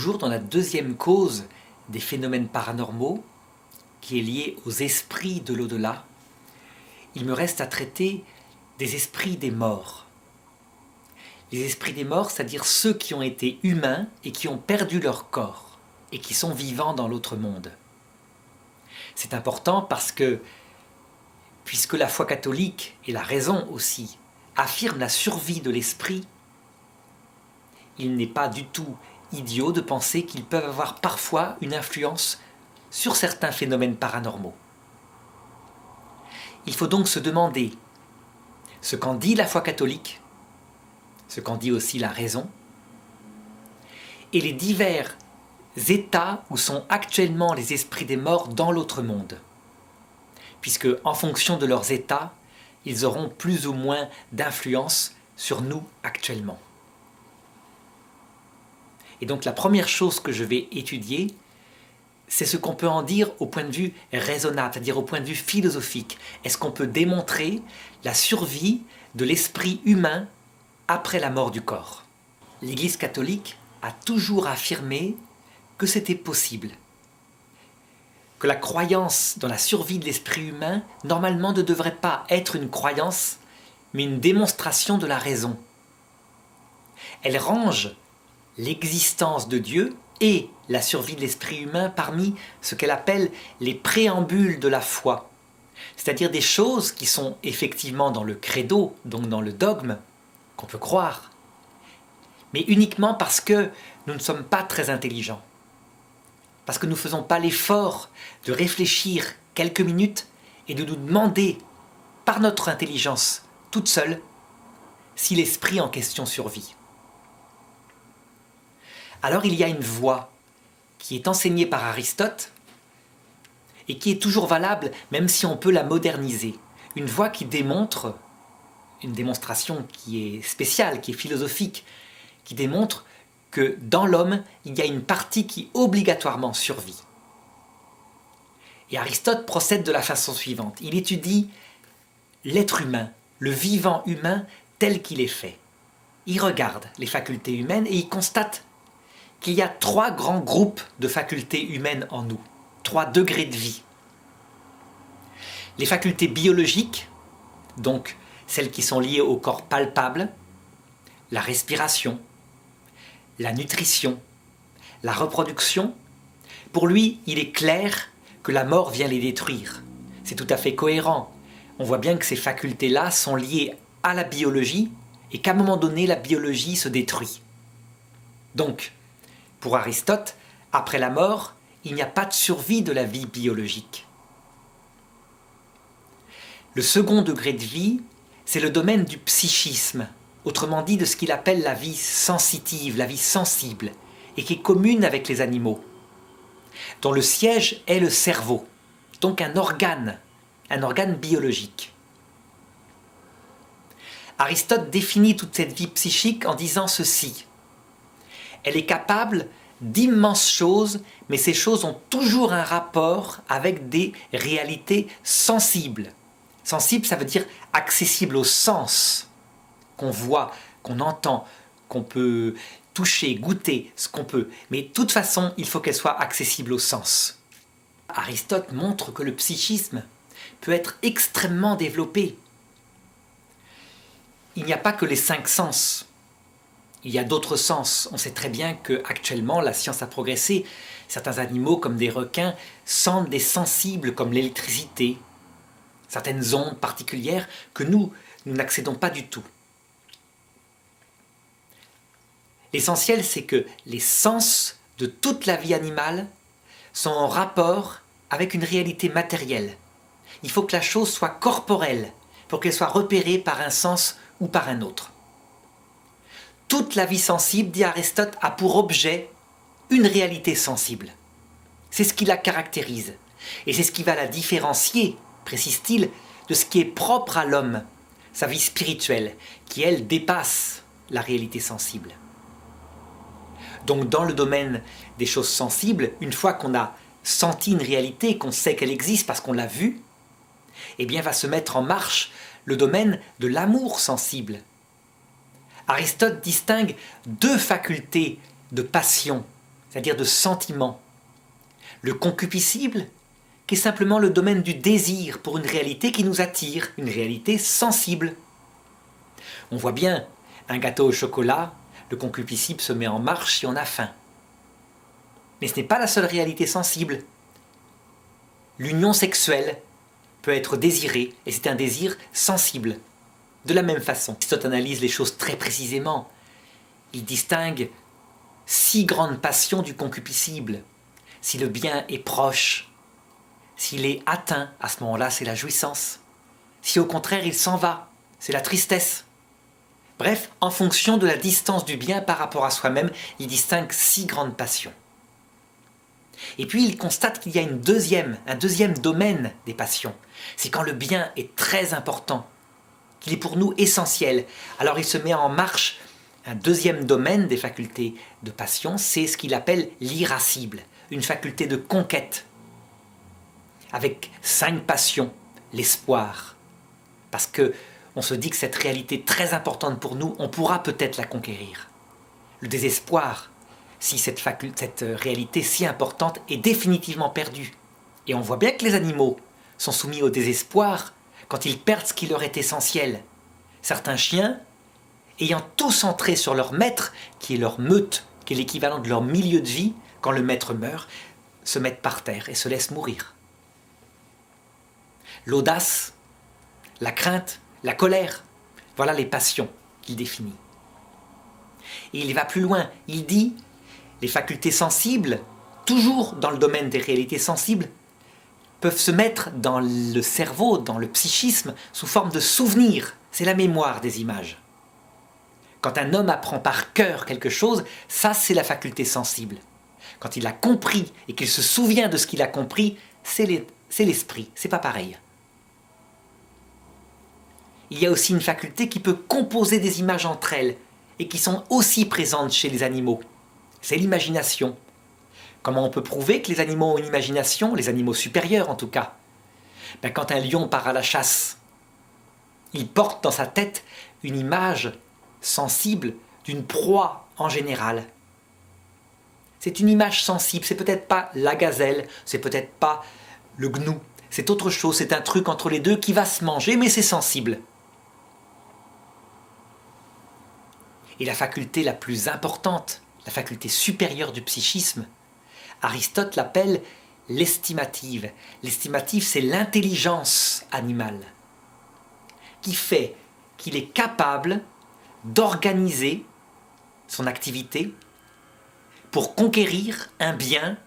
toujours dans la deuxième cause des phénomènes paranormaux, qui est liée aux esprits de l'au-delà, il me reste à traiter des esprits des morts. Les esprits des morts, c'est-à-dire ceux qui ont été humains et qui ont perdu leur corps et qui sont vivants dans l'autre monde. C'est important parce que, puisque la foi catholique, et la raison aussi, affirme la survie de l'esprit, il n'est pas du tout idiot de penser qu'ils peuvent avoir parfois une influence sur certains phénomènes paranormaux. Il faut donc se demander ce qu'en dit la foi catholique, ce qu'en dit aussi la raison, et les divers états où sont actuellement les esprits des morts dans l'autre monde. Puisque, en fonction de leurs états, ils auront plus ou moins d'influence sur nous actuellement. Et donc la première chose que je vais étudier, c'est ce qu'on peut en dire au point de vue raisonnable, c'est-à-dire au point de vue philosophique. Est-ce qu'on peut démontrer la survie de l'esprit humain après la mort du corps? L'Église catholique a toujours affirmé que c'était possible. Que la croyance dans la survie de l'esprit humain, normalement, ne devrait pas être une croyance, mais une démonstration de la raison. Elle range l'existence de Dieu et la survie de l'esprit humain parmi ce qu'elle appelle les préambules de la foi, c'est-à-dire des choses qui sont effectivement dans le credo, donc dans le dogme, qu'on peut croire, mais uniquement parce que nous ne sommes pas très intelligents, parce que nous ne faisons pas l'effort de réfléchir quelques minutes et de nous demander, par notre intelligence toute seule, si l'esprit en question survit. Alors il y a une voie qui est enseignée par Aristote et qui est toujours valable même si on peut la moderniser. Une voie qui démontre, une démonstration qui est spéciale, qui est philosophique, qui démontre que dans l'homme, il y a une partie qui obligatoirement survit. Et Aristote procède de la façon suivante. Il étudie l'être humain, le vivant humain tel qu'il est fait. Il regarde les facultés humaines et il constate qu'il y a 3 grands groupes de facultés humaines en nous, 3 degrés de vie. Les facultés biologiques, donc celles qui sont liées au corps palpable, la respiration, la nutrition, la reproduction, pour lui, il est clair que la mort vient les détruire. C'est tout à fait cohérent. On voit bien que ces facultés-là sont liées à la biologie et qu'à un moment donné, la biologie se détruit. Donc, pour Aristote, après la mort, il n'y a pas de survie de la vie biologique. Le second degré de vie, c'est le domaine du psychisme, autrement dit de ce qu'il appelle la vie sensitive, la vie sensible, et qui est commune avec les animaux, dont le siège est le cerveau, donc un organe biologique. Aristote définit toute cette vie psychique en disant ceci. Elle est capable d'immenses choses, mais ces choses ont toujours un rapport avec des réalités sensibles. Sensible, ça veut dire accessible au sens, qu'on voit, qu'on entend, qu'on peut toucher, goûter, ce qu'on peut. Mais de toute façon, il faut qu'elle soit accessible au sens. Aristote montre que le psychisme peut être extrêmement développé. Il n'y a pas que les 5 sens. Il y a d'autres sens. On sait très bien qu'actuellement, la science a progressé. Certains animaux, comme des requins, sentent des sensibles comme l'électricité, certaines ondes particulières que nous n'accédons pas du tout. L'essentiel, c'est que les sens de toute la vie animale sont en rapport avec une réalité matérielle. Il faut que la chose soit corporelle pour qu'elle soit repérée par un sens ou par un autre. Toute la vie sensible, dit Aristote, a pour objet une réalité sensible. C'est ce qui la caractérise. Et c'est ce qui va la différencier, précise-t-il, de ce qui est propre à l'homme, sa vie spirituelle, qui, elle, dépasse la réalité sensible. Donc, dans le domaine des choses sensibles, une fois qu'on a senti une réalité, qu'on sait qu'elle existe parce qu'on l'a vue, eh bien, va se mettre en marche le domaine de l'amour sensible. Aristote distingue 2 facultés de passion c'est-à-dire de sentiment. Le concupiscible, qui est simplement le domaine du désir pour une réalité qui nous attire, une réalité sensible. On voit bien, un gâteau au chocolat, le concupiscible se met en marche si on a faim. Mais ce n'est pas la seule réalité sensible. L'union sexuelle peut être désirée, et c'est un désir sensible. De la même façon, Aristote analyse les choses très précisément. Il distingue 6 grandes passions du concupiscible. Si le bien est proche, s'il est atteint, à ce moment-là, c'est la jouissance. Si au contraire il s'en va, c'est la tristesse. Bref, en fonction de la distance du bien par rapport à soi-même, il distingue 6 grandes passions. Et puis il constate qu'il y a un deuxième domaine des passions. C'est quand le bien est très important, qu'il est pour nous essentiel. Alors il se met en marche un deuxième domaine des facultés de passion, c'est ce qu'il appelle l'irascible, une faculté de conquête, avec 5 passions, l'espoir. Parce que on se dit que cette réalité très importante pour nous, on pourra peut-être la conquérir. Le désespoir, si cette réalité si importante est définitivement perdue. Et on voit bien que les animaux sont soumis au désespoir quand ils perdent ce qui leur est essentiel. Certains chiens, ayant tout centré sur leur maître, qui est leur meute, qui est l'équivalent de leur milieu de vie, quand le maître meurt, se mettent par terre et se laissent mourir. L'audace, la crainte, la colère, voilà les passions qu'il définit. Et il va plus loin, il dit les facultés sensibles, toujours dans le domaine des réalités sensibles, peuvent se mettre dans le cerveau, dans le psychisme, sous forme de souvenirs. C'est la mémoire des images. Quand un homme apprend par cœur quelque chose, ça c'est la faculté sensible. Quand il a compris et qu'il se souvient de ce qu'il a compris, c'est l'esprit, c'est pas pareil. Il y a aussi une faculté qui peut composer des images entre elles et qui sont aussi présentes chez les animaux. C'est l'imagination. Comment on peut prouver que les animaux ont une imagination, les animaux supérieurs en tout cas? Quand un lion part à la chasse, il porte dans sa tête une image sensible d'une proie en général. C'est une image sensible, c'est peut-être pas la gazelle, c'est peut-être pas le gnou, c'est autre chose, c'est un truc entre les deux qui va se manger, mais c'est sensible. Et la faculté la plus importante, la faculté supérieure du psychisme, Aristote l'appelle l'estimative. L'estimative, c'est l'intelligence animale qui fait qu'il est capable d'organiser son activité pour conquérir un bien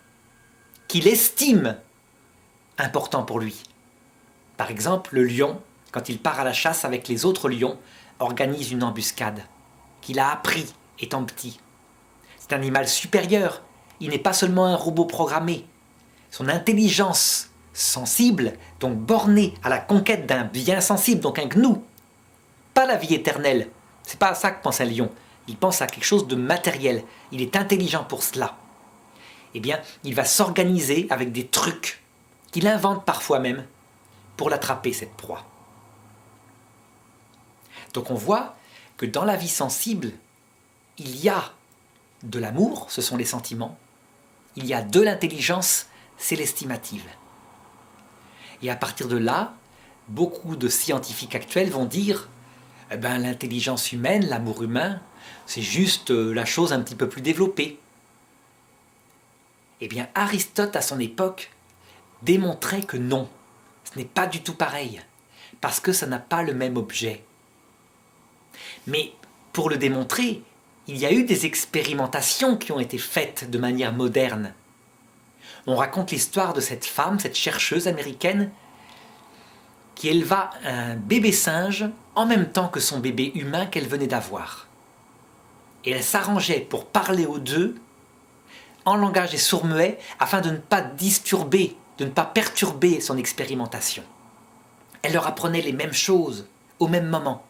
qu'il estime important pour lui. Par exemple, le lion, quand il part à la chasse avec les autres lions, organise une embuscade qu'il a appris étant petit. C'est un animal supérieur, il n'est pas seulement un robot programmé. Son intelligence sensible, donc bornée à la conquête d'un bien sensible, donc un gnou, pas la vie éternelle. C'est pas à ça que pense un lion. Il pense à quelque chose de matériel. Il est intelligent pour cela. Eh bien, il va s'organiser avec des trucs qu'il invente parfois même pour l'attraper, cette proie. Donc on voit que dans la vie sensible, il y a de l'amour, ce sont les sentiments, il y a de l'intelligence, c'est l'estimative. Et à partir de là, beaucoup de scientifiques actuels vont dire l'intelligence humaine, l'amour humain, c'est juste la chose un petit peu plus développée. Eh bien, Aristote, à son époque, démontrait que non, ce n'est pas du tout pareil, parce que ça n'a pas le même objet. Mais pour le démontrer, il y a eu des expérimentations qui ont été faites de manière moderne. On raconte l'histoire de cette femme, cette chercheuse américaine, qui éleva un bébé singe en même temps que son bébé humain qu'elle venait d'avoir. Et elle s'arrangeait pour parler aux deux en langage des sourds-muets afin de ne pas disturber, de ne pas perturber son expérimentation. Elle leur apprenait les mêmes choses au même moment.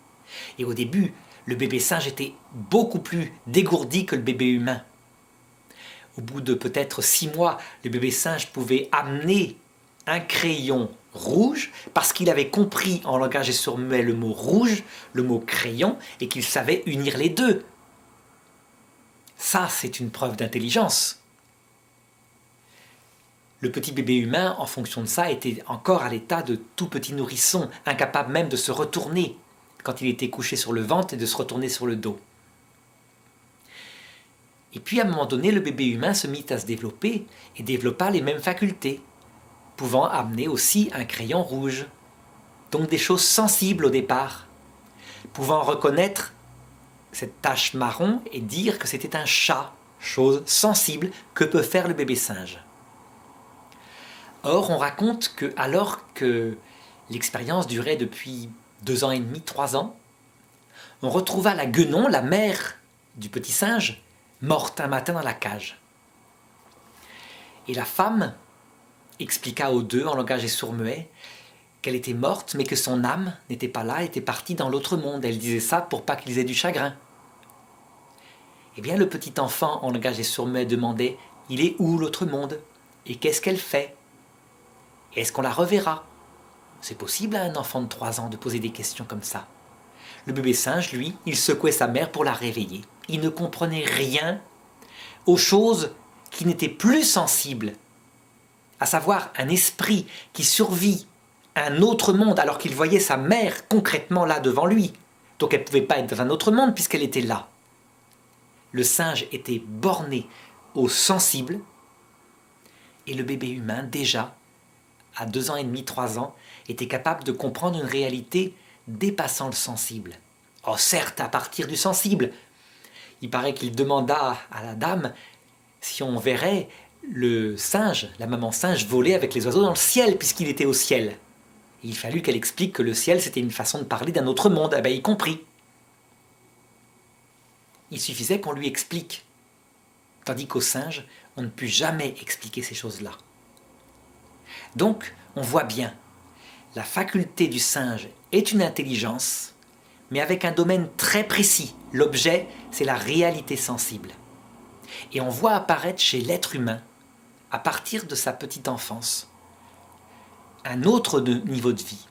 Et au début, le bébé singe était beaucoup plus dégourdi que le bébé humain. Au bout de peut-être 6 mois, le bébé singe pouvait amener un crayon rouge parce qu'il avait compris en langage des sourds-muets le mot rouge, le mot crayon, et qu'il savait unir les deux. Ça, c'est une preuve d'intelligence. Le petit bébé humain, en fonction de ça, était encore à l'état de tout petit nourrisson, incapable même de se retourner quand il était couché sur le ventre et de se retourner sur le dos. Et puis à un moment donné, le bébé humain se mit à se développer et développa les mêmes facultés, pouvant amener aussi un crayon rouge. Donc des choses sensibles au départ, pouvant reconnaître cette tache marron et dire que c'était un chat, chose sensible que peut faire le bébé singe. Or, on raconte que, alors que l'expérience durait depuis 2 ans et demi, 3 ans, on retrouva la guenon, la mère du petit singe, morte un matin dans la cage. Et la femme expliqua aux deux, en langage sourd-muet, qu'elle était morte, mais que son âme n'était pas là, était partie dans l'autre monde. Elle disait ça pour pas qu'ils aient du chagrin. Eh bien, le petit enfant, en langage sourd-muet, demandait « Il est où l'autre monde? Et qu'est-ce qu'elle fait? Est-ce qu'on la reverra ?» C'est possible à un enfant de 3 ans de poser des questions comme ça. Le bébé singe, lui, il secouait sa mère pour la réveiller. Il ne comprenait rien aux choses qui n'étaient plus sensibles, à savoir un esprit qui survit à un autre monde alors qu'il voyait sa mère concrètement là devant lui. Donc elle ne pouvait pas être dans un autre monde puisqu'elle était là. Le singe était borné au sensible et le bébé humain, déjà, à 2 ans et demi, 3 ans, était capable de comprendre une réalité dépassant le sensible. Oh, certes, à partir du sensible. Il paraît qu'il demanda à la dame si on verrait le singe, la maman singe, voler avec les oiseaux dans le ciel, puisqu'il était au ciel. Et il fallut qu'elle explique que le ciel, c'était une façon de parler d'un autre monde. Eh bien, il comprit. Il suffisait qu'on lui explique. Tandis qu'au singe, on ne put jamais expliquer ces choses-là. Donc, on voit bien, la faculté du singe est une intelligence, mais avec un domaine très précis. L'objet, c'est la réalité sensible. Et on voit apparaître chez l'être humain, à partir de sa petite enfance, un autre niveau de vie,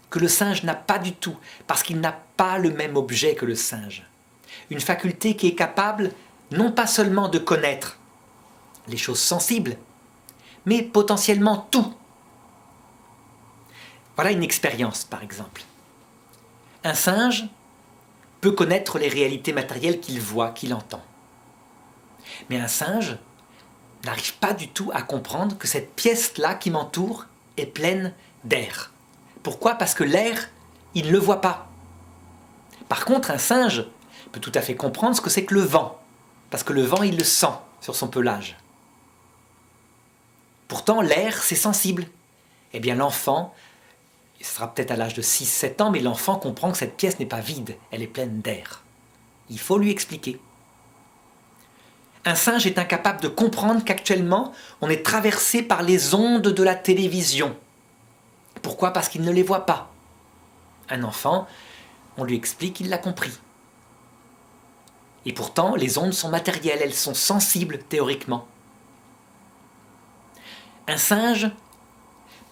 que le singe n'a pas du tout, parce qu'il n'a pas le même objet que le singe. Une faculté qui est capable, non pas seulement de connaître les choses sensibles, mais potentiellement tout. Voilà une expérience, par exemple. Un singe peut connaître les réalités matérielles qu'il voit, qu'il entend. Mais un singe n'arrive pas du tout à comprendre que cette pièce-là qui m'entoure est pleine d'air. Pourquoi? Parce que l'air, il ne le voit pas. Par contre, un singe peut tout à fait comprendre ce que c'est que le vent, parce que le vent, il le sent sur son pelage. Pourtant, l'air, c'est sensible. Eh bien, l'enfant, ce sera peut-être à l'âge de 6-7 ans, mais l'enfant comprend que cette pièce n'est pas vide, elle est pleine d'air. Il faut lui expliquer. Un singe est incapable de comprendre qu'actuellement, on est traversé par les ondes de la télévision. Pourquoi? Parce qu'il ne les voit pas. Un enfant, on lui explique, il l'a compris. Et pourtant, les ondes sont matérielles, elles sont sensibles théoriquement. Un singe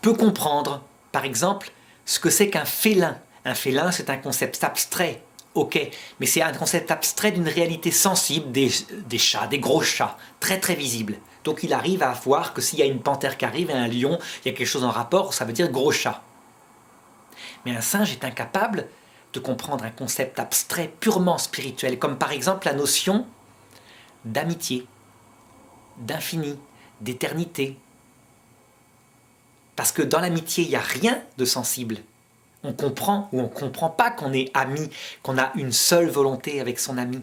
peut comprendre, par exemple, ce que c'est qu'un félin. Un félin, c'est un concept abstrait. Ok, mais c'est un concept abstrait d'une réalité sensible, des chats, des gros chats, très très visibles. Donc il arrive à voir que s'il y a une panthère qui arrive et un lion, il y a quelque chose en rapport, ça veut dire gros chat. Mais un singe est incapable de comprendre un concept abstrait purement spirituel, comme par exemple la notion d'amitié, d'infini, d'éternité. Parce que dans l'amitié, il n'y a rien de sensible. On comprend ou on ne comprend pas qu'on est ami, qu'on a une seule volonté avec son ami.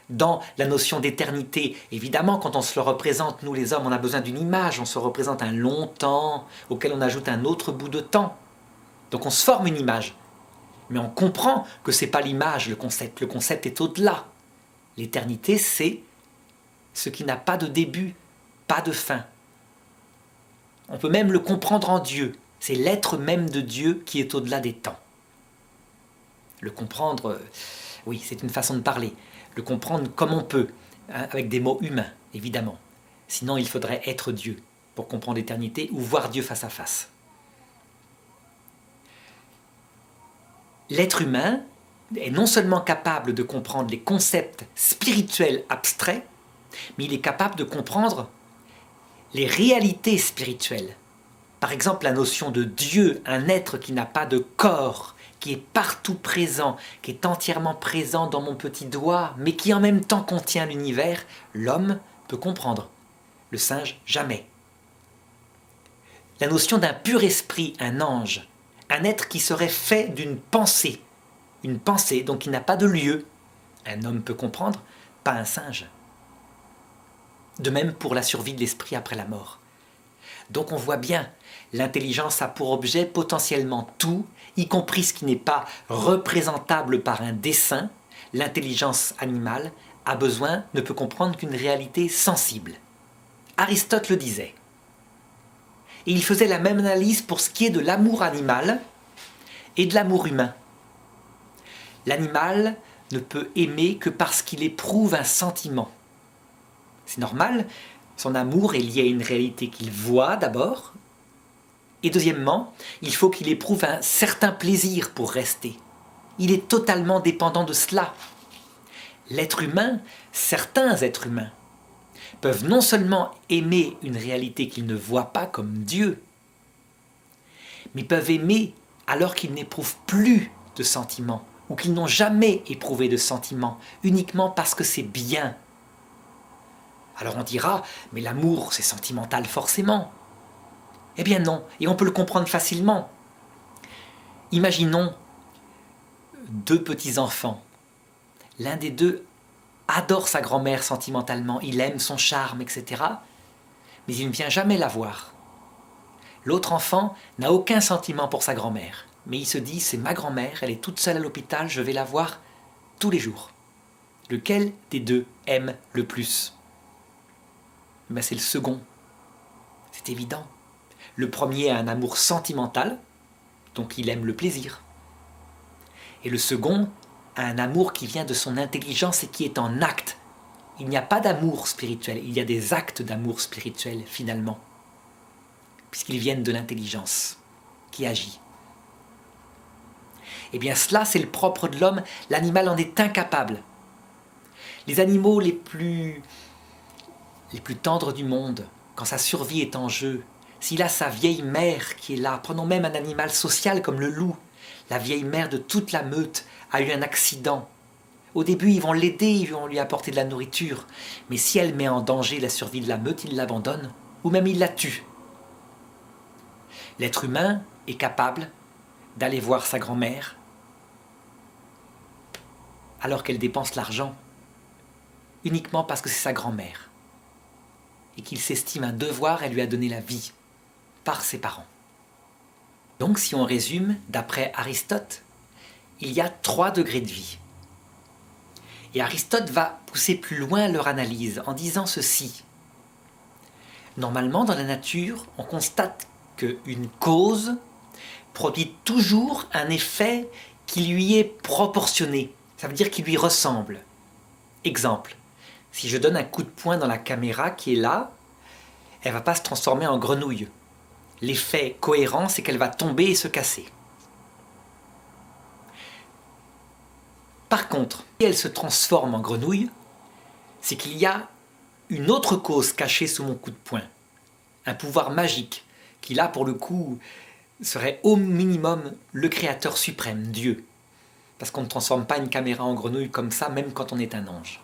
Dans la notion d'éternité, évidemment, quand on se le représente, nous les hommes, on a besoin d'une image, on se représente un long temps auquel on ajoute un autre bout de temps. Donc on se forme une image. Mais on comprend que ce n'est pas l'image, le concept est au-delà. L'éternité, c'est ce qui n'a pas de début, pas de fin. On peut même le comprendre en Dieu. C'est l'être même de Dieu qui est au-delà des temps. Le comprendre, oui, c'est une façon de parler. Le comprendre comme on peut, hein, avec des mots humains, évidemment. Sinon, il faudrait être Dieu pour comprendre l'éternité ou voir Dieu face à face. L'être humain est non seulement capable de comprendre les concepts spirituels abstraits, mais il est capable de comprendre les réalités spirituelles. Par exemple, la notion de Dieu, un être qui n'a pas de corps, qui est partout présent, qui est entièrement présent dans mon petit doigt, mais qui en même temps contient l'univers, l'homme peut comprendre. Le singe, jamais. La notion d'un pur esprit, un ange, un être qui serait fait d'une pensée. Une pensée, donc qui n'a pas de lieu. Un homme peut comprendre, pas un singe. De même pour la survie de l'esprit après la mort. Donc on voit bien, l'intelligence a pour objet potentiellement tout, y compris ce qui n'est pas représentable par un dessin. L'intelligence animale a besoin, ne peut comprendre qu'une réalité sensible. Aristote le disait. Et il faisait la même analyse pour ce qui est de l'amour animal et de l'amour humain. L'animal ne peut aimer que parce qu'il éprouve un sentiment. C'est normal, son amour est lié à une réalité qu'il voit d'abord, et deuxièmement, il faut qu'il éprouve un certain plaisir pour rester. Il est totalement dépendant de cela. L'être humain, certains êtres humains, peuvent non seulement aimer une réalité qu'ils ne voient pas comme Dieu, mais peuvent aimer alors qu'ils n'éprouvent plus de sentiments, ou qu'ils n'ont jamais éprouvé de sentiments, uniquement parce que c'est bien. Alors on dira, mais l'amour c'est sentimental forcément. Eh bien non, et on peut le comprendre facilement. Imaginons deux petits-enfants. L'un des deux adore sa grand-mère sentimentalement, il aime son charme, etc. Mais il ne vient jamais la voir. L'autre enfant n'a aucun sentiment pour sa grand-mère, mais il se dit, c'est ma grand-mère, elle est toute seule à l'hôpital, je vais la voir tous les jours. Lequel des deux aime le plus ? Ben c'est le second. C'est évident. Le premier a un amour sentimental, donc il aime le plaisir. Et le second a un amour qui vient de son intelligence et qui est en acte. Il n'y a pas d'amour spirituel, il y a des actes d'amour spirituel finalement, puisqu'ils viennent de l'intelligence qui agit. Eh bien cela c'est le propre de l'homme, l'animal en est incapable. Les animaux les plus tendres du monde, quand sa survie est en jeu, s'il a sa vieille mère qui est là, prenons même un animal social comme le loup, la vieille mère de toute la meute a eu un accident. Au début, ils vont l'aider, ils vont lui apporter de la nourriture, mais si elle met en danger la survie de la meute, ils l'abandonnent, ou même ils la tuent. L'être humain est capable d'aller voir sa grand-mère alors qu'elle dépense l'argent, uniquement parce que c'est sa grand-mère, et qu'il s'estime un devoir, elle lui a donné la vie par ses parents. Donc si on résume, d'après Aristote, il y a 3 degrés de vie. Et Aristote va pousser plus loin leur analyse en disant ceci. Normalement, dans la nature, on constate qu'une cause produit toujours un effet qui lui est proportionné. Ça veut dire qu'il lui ressemble. Exemple, si je donne un coup de poing dans la caméra qui est là, elle ne va pas se transformer en grenouille. L'effet cohérent, c'est qu'elle va tomber et se casser. Par contre, si elle se transforme en grenouille, c'est qu'il y a une autre cause cachée sous mon coup de poing. Un pouvoir magique, qui là, pour le coup, serait au minimum le créateur suprême, Dieu. Parce qu'on ne transforme pas une caméra en grenouille comme ça, même quand on est un ange.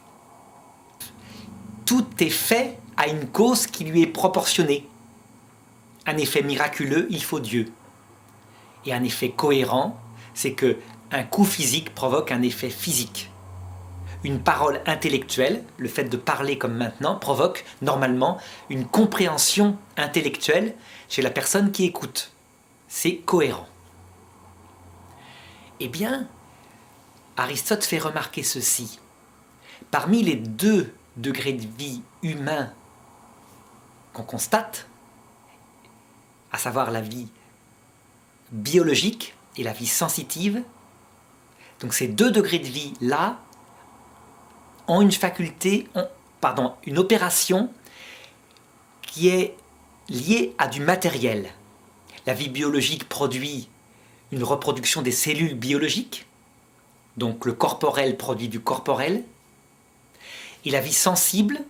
Tout est fait à une cause qui lui est proportionnée. Un effet miraculeux, il faut Dieu. Et un effet cohérent, c'est que un coup physique provoque un effet physique. Une parole intellectuelle, le fait de parler comme maintenant, provoque normalement une compréhension intellectuelle chez la personne qui écoute. C'est cohérent. Eh bien, Aristote fait remarquer ceci. Parmi les 2 degrés de vie humains qu'on constate, à savoir la vie biologique et la vie sensitive, donc ces 2 degrés de vie là ont une faculté, une opération qui est liée à du matériel. La vie biologique produit une reproduction des cellules biologiques, donc le corporel produit du corporel, et la vie sensible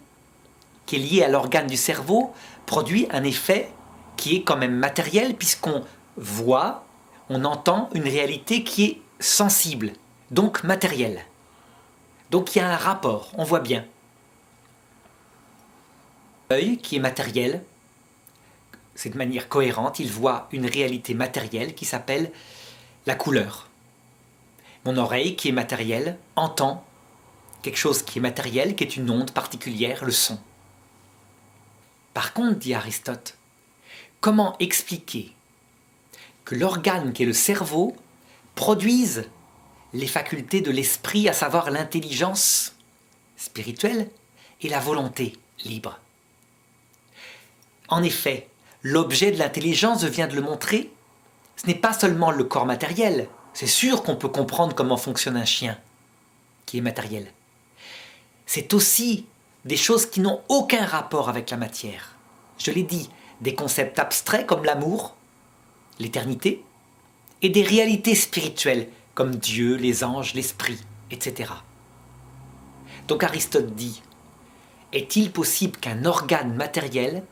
qui est lié à l'organe du cerveau, produit un effet qui est quand même matériel, puisqu'on voit, on entend une réalité qui est sensible, donc matérielle. Donc il y a un rapport, on voit bien. L'œil qui est matériel, c'est de manière cohérente, il voit une réalité matérielle qui s'appelle la couleur. Mon oreille qui est matérielle entend quelque chose qui est matériel, qui est une onde particulière, le son. Par contre, dit Aristote, comment expliquer que l'organe qui est le cerveau produise les facultés de l'esprit, à savoir l'intelligence spirituelle et la volonté libre? En effet, l'objet de l'intelligence, je viens de le montrer, ce n'est pas seulement le corps matériel. C'est sûr qu'on peut comprendre comment fonctionne un chien, qui est matériel. C'est aussi des choses qui n'ont aucun rapport avec la matière. Je l'ai dit, des concepts abstraits comme l'amour, l'éternité, et des réalités spirituelles comme Dieu, les anges, l'esprit, etc. Donc Aristote dit, est-il possible qu'un organe matériel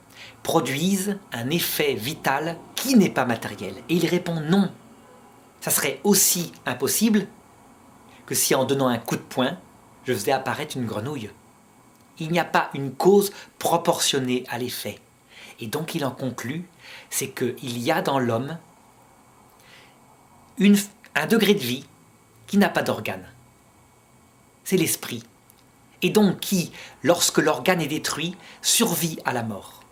produise un effet vital qui n'est pas matériel? Et il répond non. Ça serait aussi impossible que si en donnant un coup de poing, je faisais apparaître une grenouille. Il n'y a pas une cause proportionnée à l'effet. Et donc il en conclut, c'est qu'il y a dans l'homme un degré de vie qui n'a pas d'organe. C'est l'esprit. Et donc qui, lorsque l'organe est détruit, survit à la mort.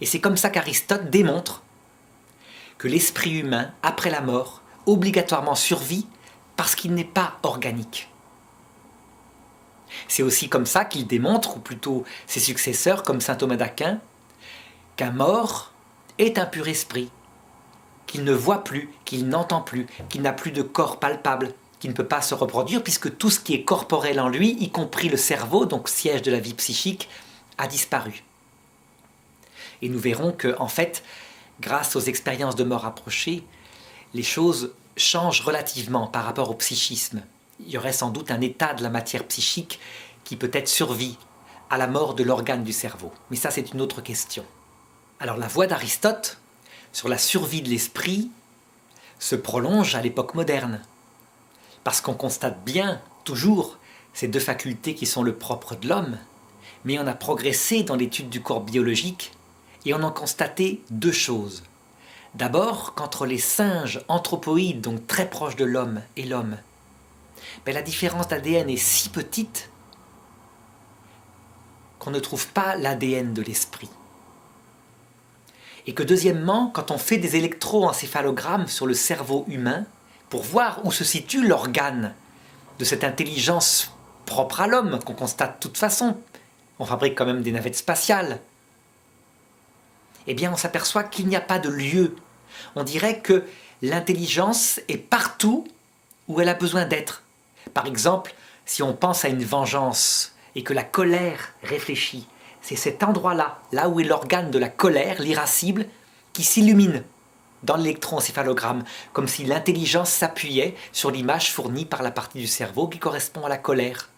Et c'est comme ça qu'Aristote démontre que l'esprit humain, après la mort, obligatoirement survit parce qu'il n'est pas organique. C'est aussi comme ça qu'il démontre, ou plutôt ses successeurs comme saint Thomas d'Aquin, qu'un mort est un pur esprit, qu'il ne voit plus, qu'il n'entend plus, qu'il n'a plus de corps palpable, qu'il ne peut pas se reproduire, puisque tout ce qui est corporel en lui, y compris le cerveau, donc siège de la vie psychique, a disparu. Et nous verrons que, en fait, grâce aux expériences de mort approchée, les choses changent relativement par rapport au psychisme. Il y aurait sans doute un état de la matière psychique qui peut-être survit à la mort de l'organe du cerveau. Mais ça, c'est une autre question. Alors la voie d'Aristote sur la survie de l'esprit se prolonge à l'époque moderne. Parce qu'on constate bien, toujours, ces deux facultés qui sont le propre de l'homme. Mais on a progressé dans l'étude du corps biologique et on a constaté deux choses. D'abord, qu'entre les singes anthropoïdes, donc très proches de l'homme, et l'homme, la différence d'ADN est si petite qu'on ne trouve pas l'ADN de l'esprit. Et que deuxièmement, quand on fait des électroencéphalogrammes sur le cerveau humain, pour voir où se situe l'organe de cette intelligence propre à l'homme, qu'on constate de toute façon, on fabrique quand même des navettes spatiales, eh bien on s'aperçoit qu'il n'y a pas de lieu. On dirait que l'intelligence est partout où elle a besoin d'être. Par exemple, si on pense à une vengeance et que la colère réfléchit, c'est cet endroit-là, là où est l'organe de la colère, l'irascible, qui s'illumine dans l'électroencéphalogramme, comme si l'intelligence s'appuyait sur l'image fournie par la partie du cerveau qui correspond à la colère.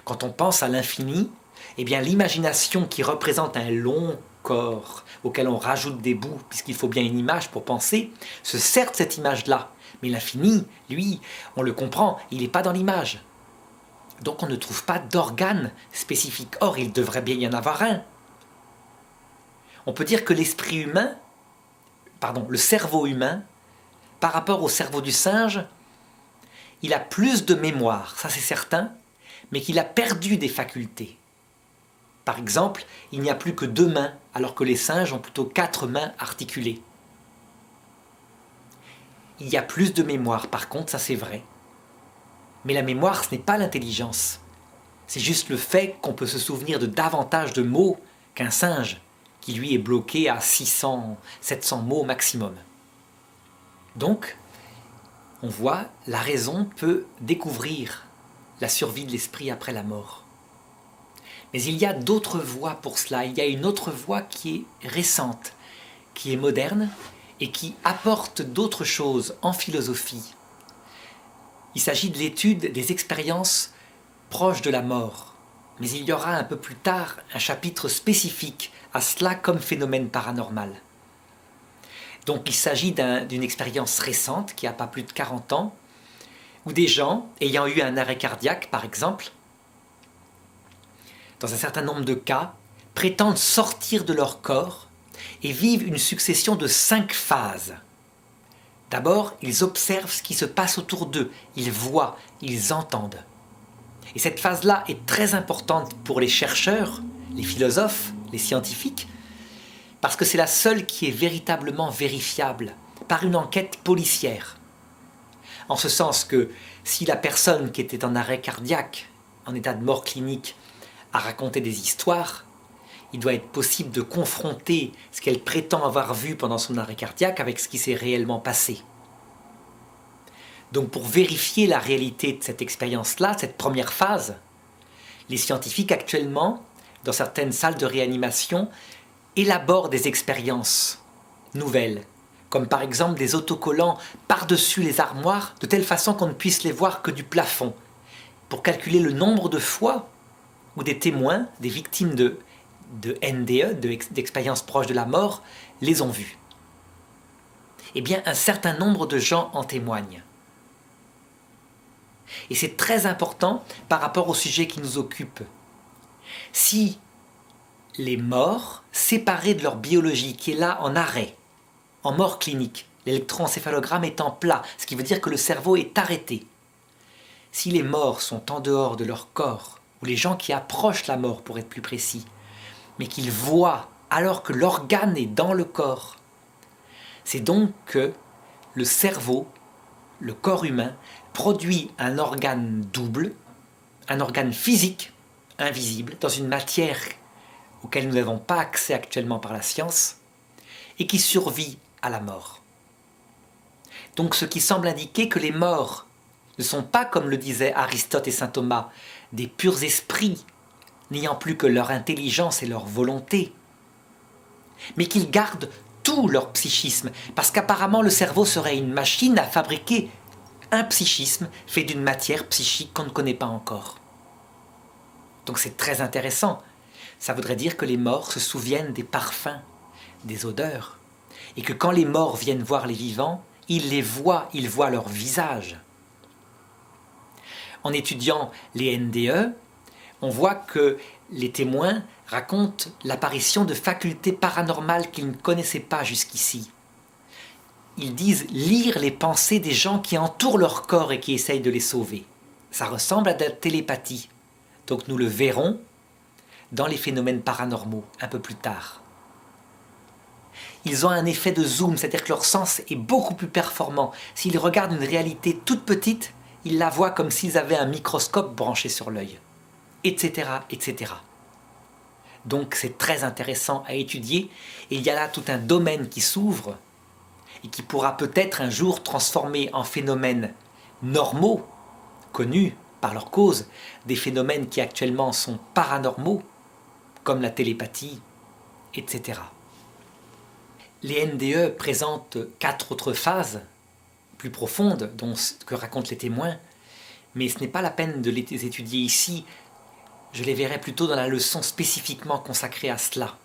Quand on pense à l'infini, eh bien l'imagination qui représente un long corps auquel on rajoute des bouts, puisqu'il faut bien une image pour penser, se sert de cette image-là. Mais l'infini, lui, on le comprend, il n'est pas dans l'image. Donc on ne trouve pas d'organe spécifique. Or, il devrait bien y en avoir un. On peut dire que l'esprit humain, le cerveau humain, par rapport au cerveau du singe, il a plus de mémoire, ça c'est certain, mais qu'il a perdu des facultés. Par exemple, il n'y a plus que 2 mains, alors que les singes ont plutôt 4 mains articulées. Il y a plus de mémoire, par contre, ça c'est vrai. Mais la mémoire, ce n'est pas l'intelligence. C'est juste le fait qu'on peut se souvenir de davantage de mots qu'un singe, qui lui est bloqué à 600, 700 mots maximum. Donc, on voit, la raison peut découvrir la survie de l'esprit après la mort. Mais il y a d'autres voies pour cela. Il y a une autre voie qui est récente, qui est moderne et qui apporte d'autres choses en philosophie. Il s'agit de l'étude des expériences proches de la mort. mais il y aura un peu plus tard un chapitre spécifique à cela comme phénomène paranormal. Donc il s'agit d'une expérience récente qui n'a pas plus de 40 ans, où des gens ayant eu un arrêt cardiaque par exemple, dans un certain nombre de cas, prétendent sortir de leur corps et vivent une succession de 5 phases. D'abord, ils observent ce qui se passe autour d'eux, ils voient, ils entendent. Et cette phase-là est très importante pour les chercheurs, les philosophes, les scientifiques, parce que c'est la seule qui est véritablement vérifiable par une enquête policière. En ce sens que si la personne qui était en arrêt cardiaque, en état de mort clinique, a raconté des histoires, il doit être possible de confronter ce qu'elle prétend avoir vu pendant son arrêt cardiaque avec ce qui s'est réellement passé. Donc pour vérifier la réalité de cette expérience-là, cette première phase, les scientifiques actuellement, dans certaines salles de réanimation, élaborent des expériences nouvelles, comme par exemple des autocollants par-dessus les armoires, de telle façon qu'on ne puisse les voir que du plafond, pour calculer le nombre de fois où des témoins, des victimes de NDE, d'expériences proches de la mort, les ont vus. Eh bien, un certain nombre de gens en témoignent. Et c'est très important par rapport au sujet qui nous occupe. Si les morts, séparés de leur biologie, qui est là en arrêt, en mort clinique, l'électroencéphalogramme est en plat, ce qui veut dire que le cerveau est arrêté. Si les morts sont en dehors de leur corps, ou les gens qui approchent la mort pour être plus précis, mais qu'ils voient alors que l'organe est dans le corps, c'est donc que le cerveau, le corps humain, produit un organe double, un organe physique, invisible, dans une matière auquel nous n'avons pas accès actuellement par la science, et qui survit à la mort. Donc ce qui semble indiquer que les morts ne sont pas, comme le disaient Aristote et saint Thomas, des purs esprits, n'ayant plus que leur intelligence et leur volonté, mais qu'ils gardent tout leur psychisme, parce qu'apparemment le cerveau serait une machine à fabriquer un psychisme fait d'une matière psychique qu'on ne connaît pas encore. Donc c'est très intéressant. Ça voudrait dire que les morts se souviennent des parfums, des odeurs, et que quand les morts viennent voir les vivants, ils les voient, ils voient leur visage. En étudiant les NDE, on voit que les témoins racontent l'apparition de facultés paranormales qu'ils ne connaissaient pas jusqu'ici. Ils disent lire les pensées des gens qui entourent leur corps et qui essayent de les sauver. Ça ressemble à de la télépathie. Donc nous le verrons dans les phénomènes paranormaux un peu plus tard. Ils ont un effet de zoom, c'est-à-dire que leur sens est beaucoup plus performant. S'ils regardent une réalité toute petite, ils la voient comme s'ils avaient un microscope branché sur l'œil, etc., etc. Donc c'est très intéressant à étudier, et il y a là tout un domaine qui s'ouvre, et qui pourra peut-être un jour transformer en phénomènes normaux, connus par leur cause, des phénomènes qui actuellement sont paranormaux, comme la télépathie, etc. Les NDE présentent 4 autres phases plus profondes dont ce que racontent les témoins, mais ce n'est pas la peine de les étudier ici, je les verrai plutôt dans la leçon spécifiquement consacrée à cela.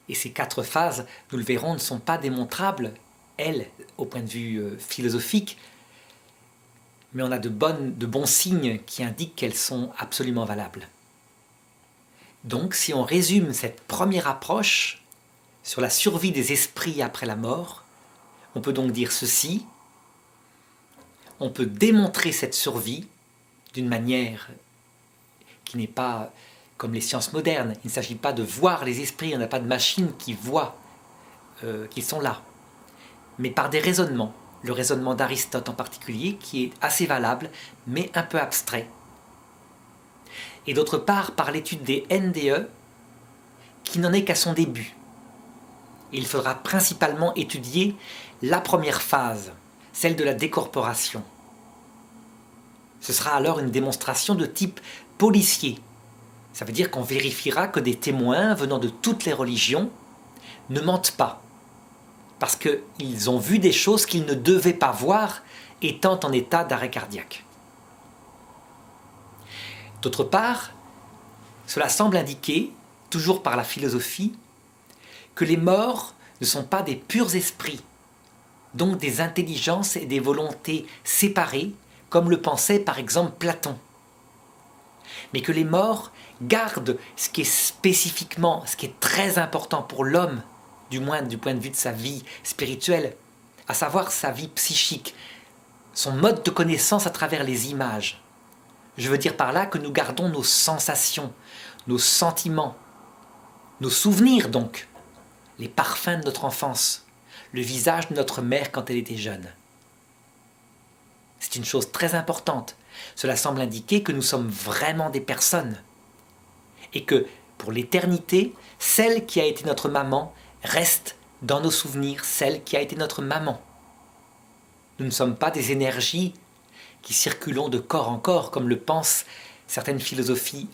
Et ces 4 phases, nous le verrons, ne sont pas démontrables, elles, au point de vue philosophique, mais on a de bons signes qui indiquent qu'elles sont absolument valables. Donc, si on résume cette première approche sur la survie des esprits après la mort, on peut donc dire ceci: on peut démontrer cette survie d'une manière qui n'est pas comme les sciences modernes. Il ne s'agit pas de voir les esprits, on n'a pas de machine qui voit qu'ils sont là, mais par des raisonnements. Le raisonnement d'Aristote en particulier, qui est assez valable, mais un peu abstrait. Et d'autre part, par l'étude des NDE, qui n'en est qu'à son début. Il faudra principalement étudier la première phase, celle de la décorporation. Ce sera alors une démonstration de type policier. Ça veut dire qu'on vérifiera que des témoins venant de toutes les religions ne mentent pas, parce qu'ils ont vu des choses qu'ils ne devaient pas voir étant en état d'arrêt cardiaque. D'autre part, Cela semble indiquer, toujours par la philosophie, que les morts ne sont pas des purs esprits, donc des intelligences et des volontés séparées, comme le pensait par exemple Platon, mais que les morts gardent ce qui est spécifiquement, ce qui est très important pour l'homme, du moins du point de vue de sa vie spirituelle, à savoir sa vie psychique, son mode de connaissance à travers les images. Je veux dire par là que nous gardons nos sensations, nos sentiments, nos souvenirs donc, les parfums de notre enfance, le visage de notre mère quand elle était jeune. C'est une chose très importante. Cela semble indiquer que nous sommes vraiment des personnes. Et que, pour l'éternité, celle qui a été notre maman reste dans nos souvenirs, celle qui a été notre maman. Nous ne sommes pas des énergies qui circulons de corps en corps, comme le pensent certaines philosophies